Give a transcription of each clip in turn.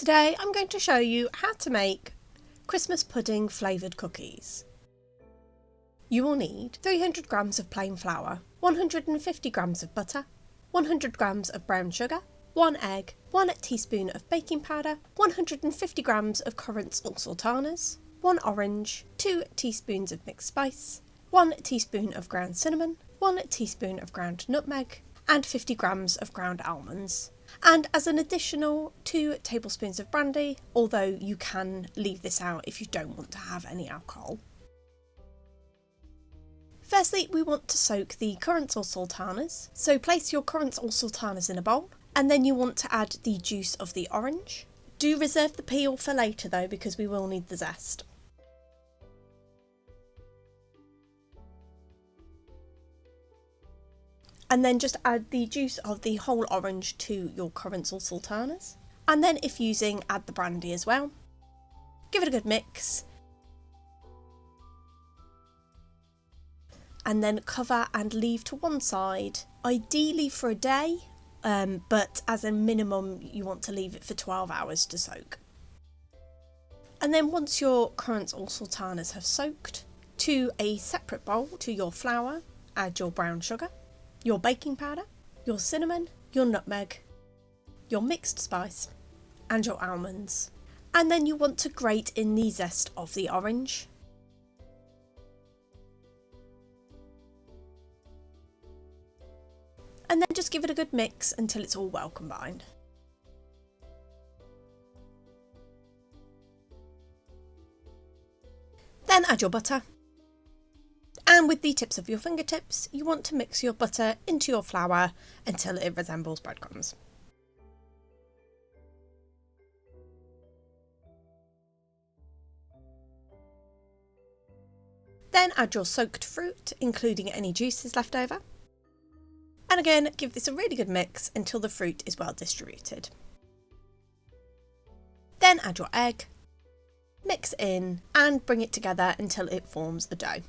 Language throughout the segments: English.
Today I'm going to show you how to make Christmas pudding flavoured cookies. You will need 300 grams of plain flour, 150 grams of butter, 100 grams of brown sugar, 1 egg, 1 teaspoon of baking powder, 150 grams of currants or sultanas, 1 orange, 2 teaspoons of mixed spice, 1 teaspoon of ground cinnamon, 1 teaspoon of ground nutmeg, and 50 grams of ground almonds. And as an additional 2 tablespoons of brandy, although you can leave this out if you don't want to have any alcohol. Firstly, we want to soak the currants or sultanas, so place your currants or sultanas in a bowl, and then you want to add the juice of the orange. Do reserve the peel for later though, because we will need the zest. And then just add the juice of the whole orange to your currants or sultanas. And then if using, add the brandy as well. Give it a good mix. And then cover and leave to one side, ideally for a day, but as a minimum you want to leave it for 12 hours to soak. And then once your currants or sultanas have soaked, to a separate bowl, to your flour, add your brown sugar, your baking powder, your cinnamon, your nutmeg, your mixed spice, and your almonds. And then you want to grate in the zest of the orange. And then just give it a good mix until it's all well combined. Then add your butter. And with the tips of your fingertips, you want to mix your butter into your flour until it resembles breadcrumbs. Then add your soaked fruit, including any juices left over. And again, give this a really good mix until the fruit is well distributed. Then add your egg, mix in and bring it together until it forms a dough.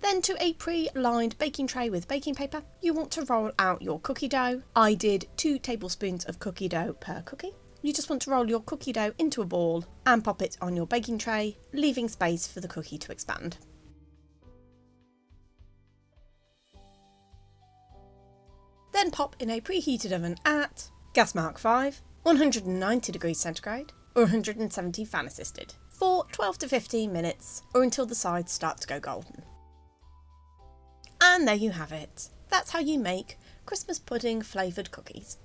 Then to a pre-lined baking tray with baking paper, you want to roll out your cookie dough. I did 2 tablespoons of cookie dough per cookie. You just want to roll your cookie dough into a ball and pop it on your baking tray, leaving space for the cookie to expand. Then pop in a preheated oven at gas mark 5, 190 degrees centigrade or 170 fan assisted for 12 to 15 minutes or until the sides start to go golden. And there you have it. That's how you make Christmas pudding flavoured cookies.